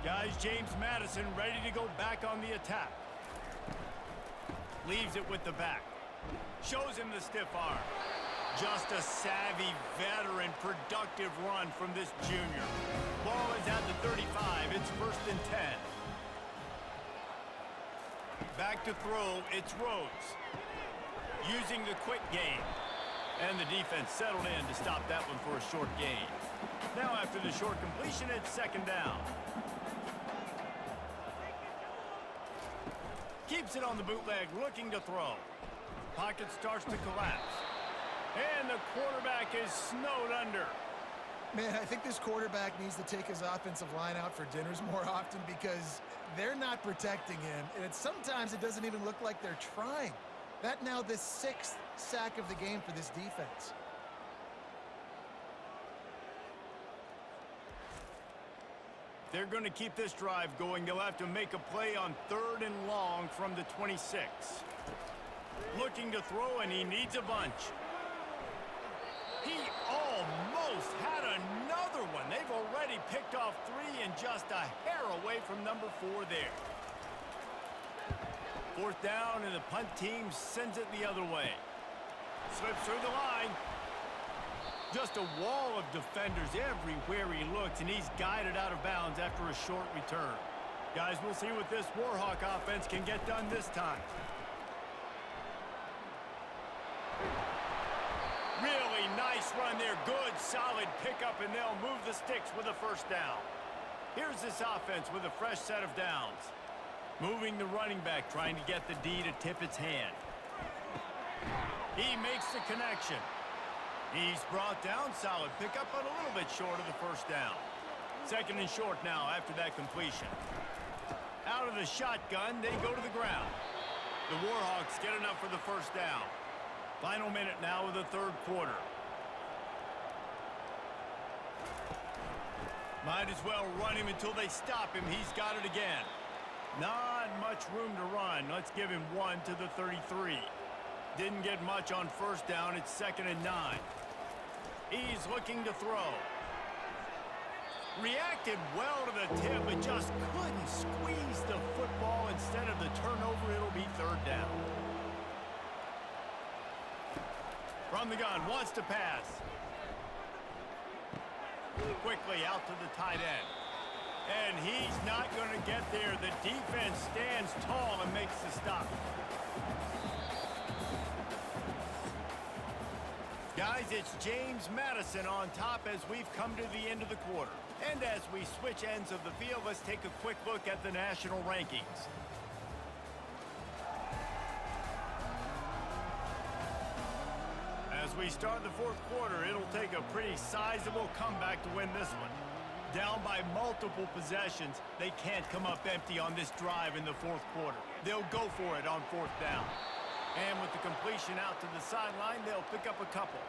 Guys, James Madison ready to go back on the attack. Leaves it with the back. Shows him the stiff arm. Just a savvy, veteran, productive run from this junior. Ball is at the 35. It's 1st and 10. Back to throw. It's Rhodes. Using the quick game. And the defense settled in to stop that one for a short gain. Now after the short completion, it's second down. Keeps it on the bootleg, looking to throw. Pocket starts to collapse. And the quarterback is snowed under. Man, I think this quarterback needs to take his offensive line out for dinners more often because they're not protecting him. And sometimes it doesn't even look like they're trying. That now the 6th sack of the game for this defense. They're going to keep this drive going. They'll have to make a play on 3rd and long from the 26. Looking to throw, and he needs a bunch. He almost had another one. They've already picked off 3 and just a hair away from number 4 there. 4th down, and the punt team sends it the other way. Slips through the line. Just a wall of defenders everywhere he looks, and he's guided out of bounds after a short return. Guys, we'll see what this Warhawk offense can get done this time. Really nice run there. Good, solid pickup, and they'll move the sticks with a first down. Here's this offense with a fresh set of downs. Moving the running back, trying to get the D to tip its hand. He makes the connection. He's brought down, solid pickup, but a little bit short of the first down. 2nd and short now after that completion. Out of the shotgun, they go to the ground. The Warhawks get enough for the first down. Final minute now of the 3rd quarter. Might as well run him until they stop him. He's got it again. Not much room to run. Let's give him 1 to the 33. Didn't get much on first down. It's 2nd and 9. He's looking to throw. Reacted well to the tip, but just couldn't squeeze the football. Instead of the turnover, it'll be 3rd down. From the gun, wants to pass. Quickly out to the tight end. And he's not going to get there. The defense stands tall and makes the stop. Guys, it's James Madison on top as we've come to the end of the quarter. And as we switch ends of the field, let's take a quick look at the national rankings. As we start the fourth quarter, it'll take a pretty sizable comeback to win this one. Down by multiple possessions, they can't come up empty on this drive in the fourth quarter. They'll go for it on fourth down. And with the completion out to the sideline, they'll pick up a couple.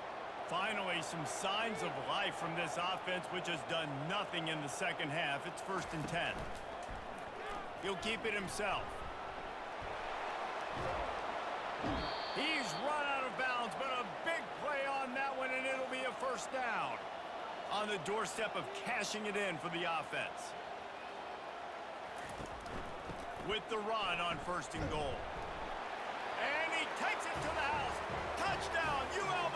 Finally, some signs of life from this offense, which has done nothing in the second half. It's 1st and 10. He'll keep it himself. He's run out of bounds, but a big play on that one, and it'll be a 1st down. On the doorstep of cashing it in for the offense. With the run on 1st and goal. And he takes it to the house. Touchdown, ULM.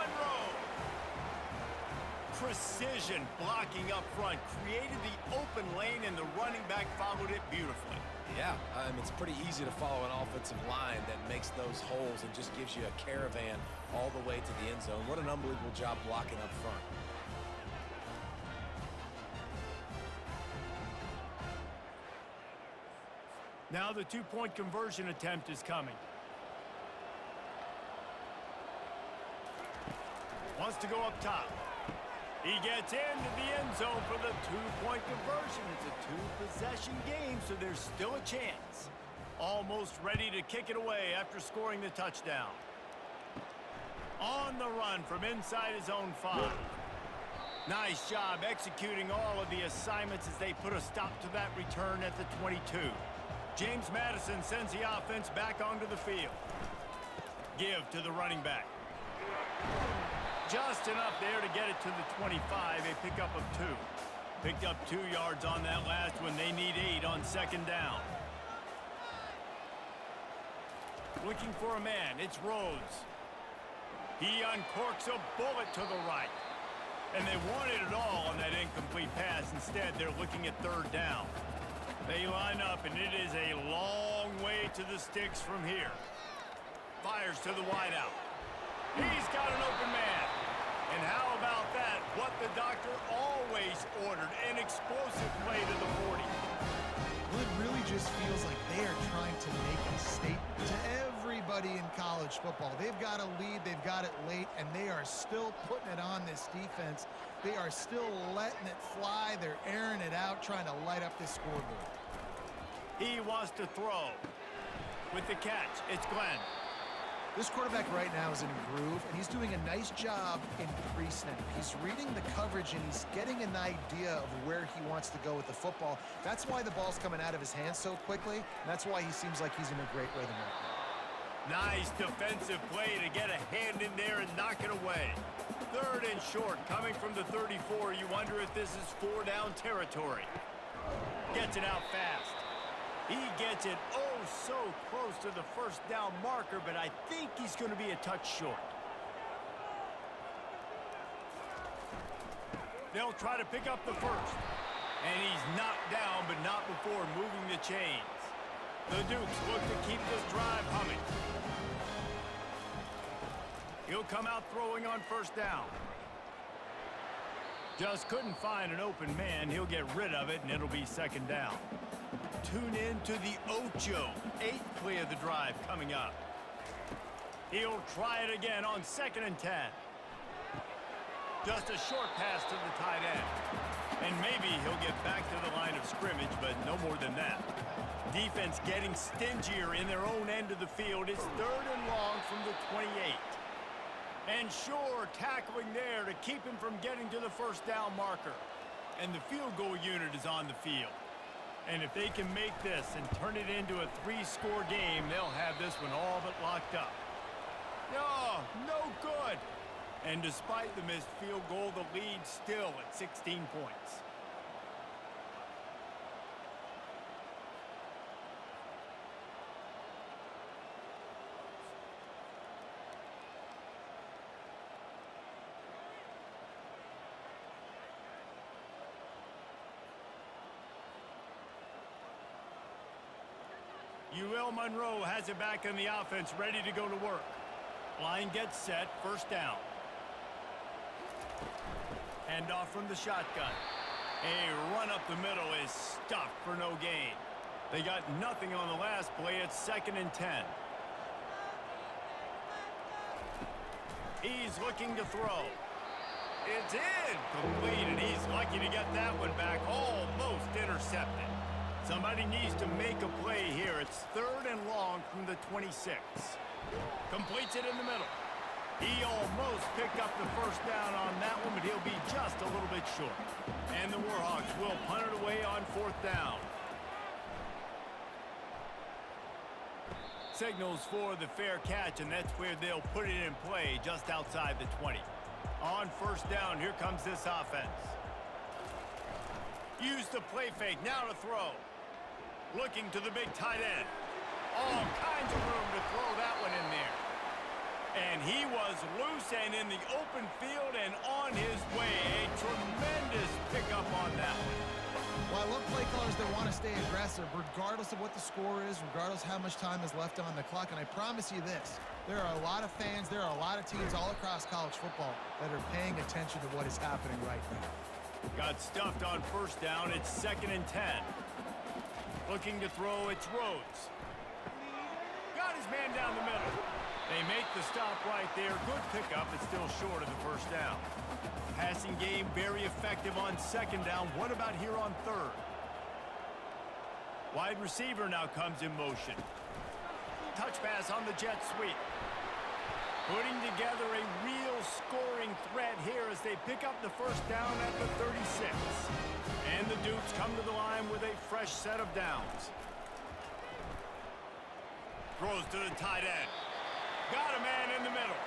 Precision blocking up front created the open lane, and the running back followed it beautifully. Yeah, it's pretty easy to follow an offensive line that makes those holes and just gives you a caravan all the way to the end zone. What an unbelievable job blocking up front. Now the two-point conversion attempt is coming. Wants to go up top. He gets into the end zone for the two-point conversion. It's a two-possession game, so there's still a chance. Almost ready to kick it away after scoring the touchdown. On the run from inside his own 5. Nice job executing all of the assignments as they put a stop to that return at the 22. James Madison sends the offense back onto the field. Give to the running back. Just enough there to get it to the 25. A pickup of 2. Picked up 2 yards on that last one. They need 8 on 2nd down. Looking for a man. It's Rhodes. He uncorks a bullet to the right. And they wanted it all on that incomplete pass. Instead, they're looking at 3rd down. They line up, and it is a long way to the sticks from here. Fires to the wideout. He's got an open man. And how about that? What the doctor always ordered. An explosive play to the 40. Well, it really just feels like they are trying to make a statement to everybody in college football. They've got a lead, they've got it late, and they are still putting it on this defense. They are still letting it fly. They're airing it out, trying to light up this scoreboard. He wants to throw. With the catch, it's Glenn. This quarterback right now is in a groove, and he's doing a nice job in pre-snap. He's reading the coverage, and he's getting an idea of where he wants to go with the football. That's why the ball's coming out of his hands so quickly, and that's why he seems like he's in a great rhythm right now. Nice defensive play to get a hand in there and knock it away. 3rd and short, coming from the 34. You wonder if this is 4-down territory. Gets it out fast. He gets it oh so close to the 1st down marker, but I think he's going to be a touch short. They'll try to pick up the 1st. And he's knocked down, but not before moving the chains. The Dukes look to keep this drive humming. He'll come out throwing on 1st down. Just couldn't find an open man. He'll get rid of it, and it'll be 2nd down. Tune in to the Ocho. 8th play of the drive coming up. He'll try it again on 2nd and 10. Just a short pass to the tight end. And maybe he'll get back to the line of scrimmage, but no more than that. Defense getting stingier in their own end of the field. It's 3rd and long from the 28. And sure, tackling there to keep him from getting to the 1st down marker. And the field goal unit is on the field. And if they can make this and turn it into a 3-score game, they'll have this one all but locked up. No good. And despite the missed field goal, the lead still at 16 points. UL Monroe has it back in the offense, ready to go to work. Line gets set, 1st down. Hand off from the shotgun. A run up the middle is stuffed for no gain. They got nothing on the last play. It's 2nd and 10. He's looking to throw. It's incomplete, and he's lucky to get that one back, almost intercepted. Somebody needs to make a play here. It's 3rd and long from the 26. Completes it in the middle. He almost picked up the first down on that one, but he'll be just a little bit short. And the Warhawks will punt it away on 4th down. Signals for the fair catch, and that's where they'll put it in play just outside the 20. On 1st down, here comes this offense. Use the play fake, now to throw. Looking to the big tight end. All kinds of room to throw that one in there. And he was loose and in the open field and on his way. A tremendous pickup on that one. Well, I love play callers that want to stay aggressive, regardless of what the score is, regardless how much time is left on the clock. And I promise you this, there are a lot of fans, there are a lot of teams all across college football that are paying attention to what is happening right now. Got stuffed on 1st down. It's 2nd and 10. Looking to throw, it's Rhodes. Got his man down the middle. They make the stop right there. Good pickup. It's still short of the 1st down. Passing game very effective on 2nd down. What about here on 3rd? Wide receiver now comes in motion. Touch pass on the jet sweep. Putting together a real scoring threat here as they pick up the 1st down at the 36. And the Dukes come to the line with a fresh set of downs. Throws to the tight end. Got a man in the middle.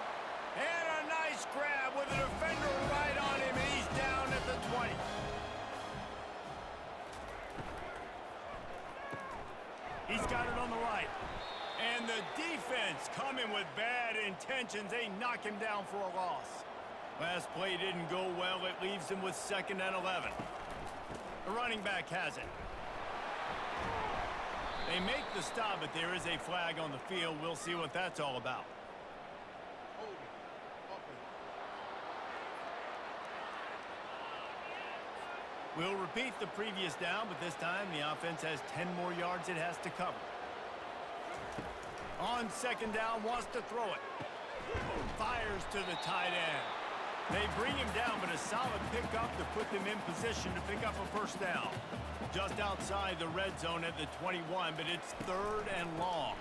And a nice grab with a defender right on him, and he's down at the 20. He's got it on the right. And the defense coming with bad intentions. They knock him down for a loss. Last play didn't go well. It leaves him with 2nd and 11. The running back has it. They make the stop, but there is a flag on the field. We'll see what that's all about. We'll repeat the previous down, but this time the offense has 10 more yards it has to cover. On 2nd down, wants to throw it. Fires to the tight end. They bring him down, but a solid pickup to put them in position to pick up a 1st down. Just outside the red zone at the 21, but it's 3rd and long.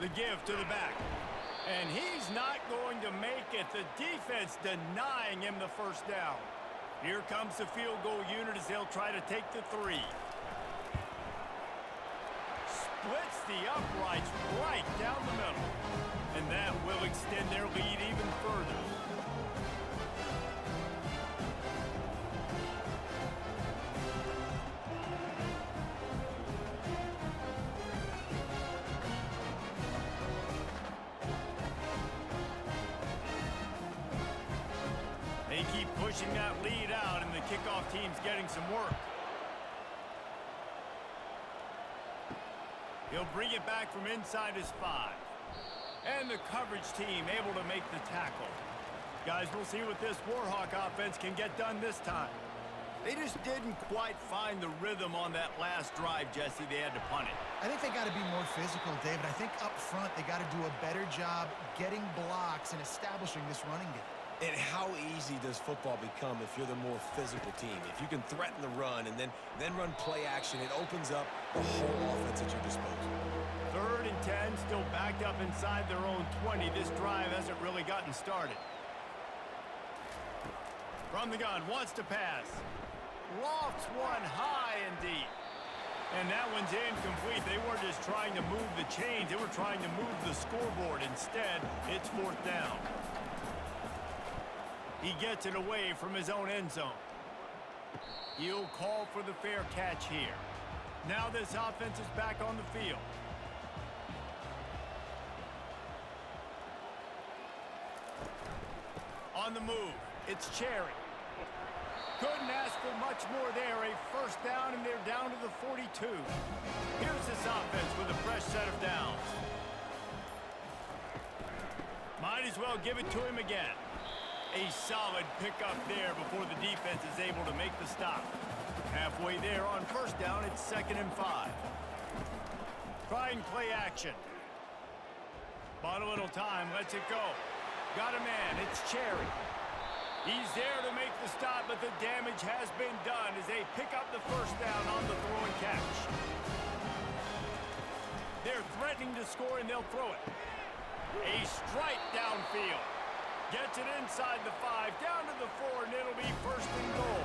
The give to the back. And he's not going to make it. The defense denying him the 1st down. Here comes the field goal unit as they'll try to take the 3. Splits the uprights right down the middle. And that will extend their lead even further. They keep pushing that lead out, and the kickoff team's getting some work. He'll bring it back from inside his 5. And the coverage team able to make the tackle. Guys, we'll see what this Warhawk offense can get done this time. They just didn't quite find the rhythm on that last drive, Jesse. They had to punt it. I think they got to be more physical, David. I think up front they got to do a better job getting blocks and establishing this running game. And how easy does football become if you're the more physical team? If you can threaten the run and then run play action, it opens up the whole offense at your disposal. 3rd and 10, still backed up inside their own 20. This drive hasn't really gotten started. From the gun, wants to pass. Lofts one high and deep. And that one's incomplete. They weren't just trying to move the chains. They were trying to move the scoreboard. Instead, it's 4th down. He gets it away from his own end zone. He'll call for the fair catch here. Now this offense is back on the field. On the move, it's Cherry. Couldn't ask for much more there. A 1st down, and they're down to the 42. Here's this offense with a fresh set of downs. Might as well give it to him again. A solid pickup there before the defense is able to make the stop. Halfway there on 1st down, it's 2nd and 5. Trying play action. Bought a little time, lets it go. Got a man, it's Cherry. He's there to make the stop, but the damage has been done as they pick up the first down on the throw and catch. They're threatening to score, and they'll throw it. A strike downfield. Gets it inside the 5, down to the 4, and it'll be first and goal.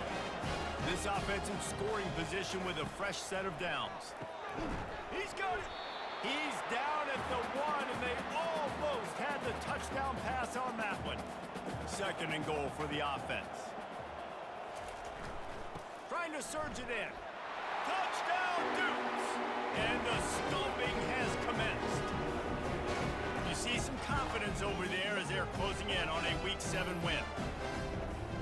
This offensive scoring position with a fresh set of downs. He's got it. He's down at the 1, and they almost had the touchdown pass on that one. Second and goal for the offense. Trying to surge it in. Touchdown, Dukes! And the stomping has commenced. You see some confidence over there as they're closing in on a Week 7 win.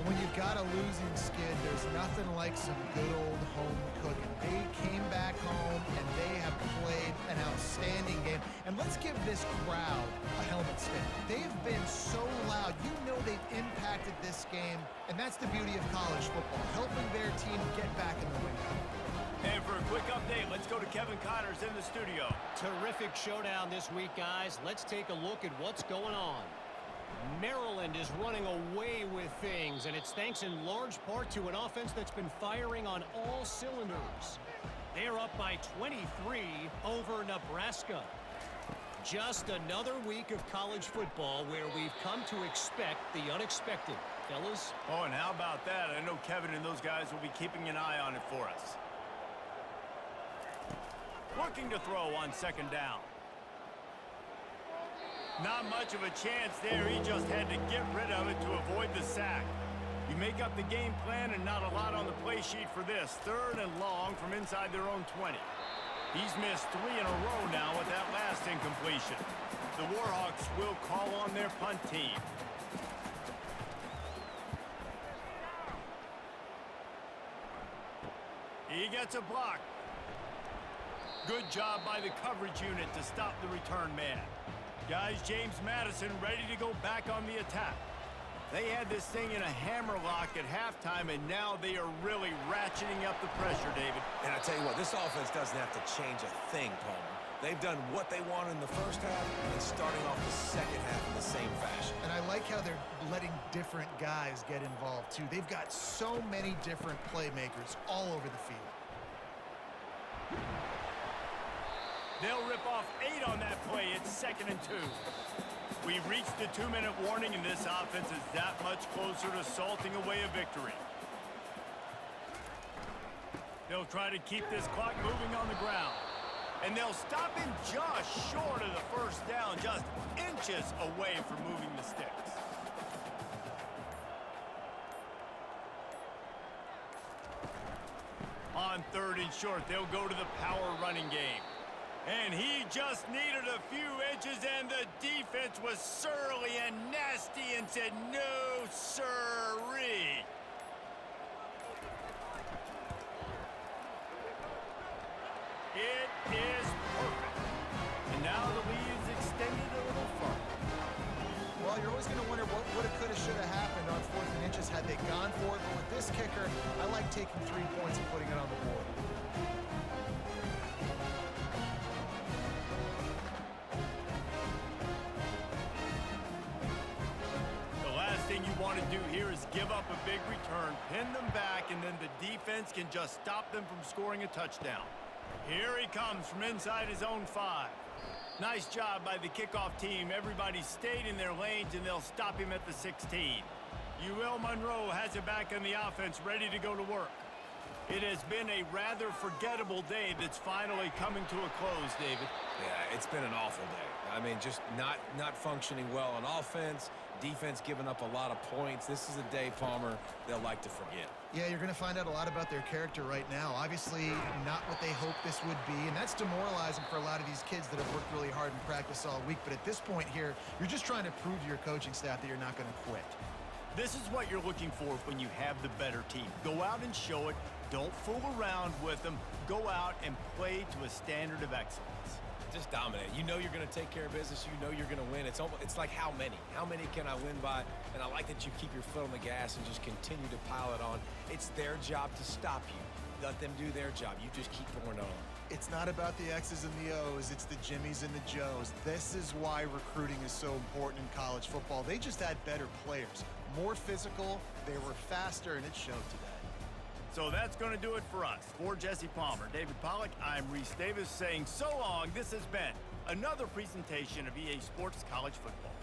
When you've got a losing skid, there's nothing like some good old home cooking. They came back home, and they have played an outstanding game. And let's give this crowd a helmet spin. They've been so loud. You know they've impacted this game, and that's the beauty of college football, helping their team get back in the win. And for a quick update, let's go to Kevin Connors in the studio. Terrific showdown this week, guys. Let's take a look at what's going on. Maryland is running away with things, and it's thanks in large part to an offense that's been firing on all cylinders. They're up by 23 over Nebraska. Just another week of college football where we've come to expect the unexpected. Fellas? Oh, and how about that? I know Kevin and those guys will be keeping an eye on it for us. Looking to throw on second down. Not much of a chance there. He just had to get rid of it to avoid the sack. You make up the game plan and not a lot on the play sheet for this. Third and long from inside their own 20. He's missed 3 in a row now with that last incompletion. The Warhawks will call on their punt team. He gets a block. Good job by the coverage unit to stop the return man. Guys, James Madison ready to go back on the attack. They had this thing in a hammerlock at halftime, and now they are really ratcheting up the pressure, David. And I tell you what, this offense doesn't have to change a thing, Palmer. They've done what they wanted in the first half and starting off the second half in the same fashion. And I like how they're letting different guys get involved, too. They've got so many different playmakers all over the field. They'll rip off 8 on that play. It's 2nd and 2. We've reached the 2-minute warning, and this offense is that much closer to salting away a victory. They'll try to keep this clock moving on the ground. And they'll stop him just short of the first down, just inches away from moving the sticks. On 3rd and short, they'll go to the power running game. And he just needed a few inches, and the defense was surly and nasty and said, no, sirree. It is perfect. And now the lead is extended a little further. Well, you're always going to wonder what woulda, coulda, shoulda happened on 4th and inches had they gone for it. But with this kicker, I like taking 3 points and putting it on the board. You want to do here is give up a big return, pin them back, and then the defense can just stop them from scoring a touchdown. Here he comes from inside his own 5. Nice job by the kickoff team. Everybody stayed in their lanes, and they'll stop him at the 16. UL Monroe has it back on the offense, ready to go to work. It has been a rather forgettable day that's finally coming to a close, David. Yeah, it's been an awful day. I mean, just not functioning well on offense. Defense giving up a lot of points. This is a day, Palmer, they'll like to forget. Yeah, you're going to find out a lot about their character right now. Obviously, not what they hoped this would be, and that's demoralizing for a lot of these kids that have worked really hard in practice all week. But at this point here, you're just trying to prove to your coaching staff that you're not going to quit. This is what you're looking for when you have the better team. Go out and show it. Don't fool around with them. Go out and play to a standard of excellence. Just dominate. You know you're going to take care of business. You know you're going to win. It's like how many? How many can I win by? And I like that you keep your foot on the gas and just continue to pile it on. It's their job to stop you. Let them do their job. You just keep pouring on. It's not about the X's and the O's. It's the Jimmies and the Joes. This is why recruiting is so important in college football. They just had better players, more physical, they were faster, and it showed today. So that's going to do it for us. For Jesse Palmer, David Pollack, I'm Reese Davis saying so long. This has been another presentation of EA Sports College Football.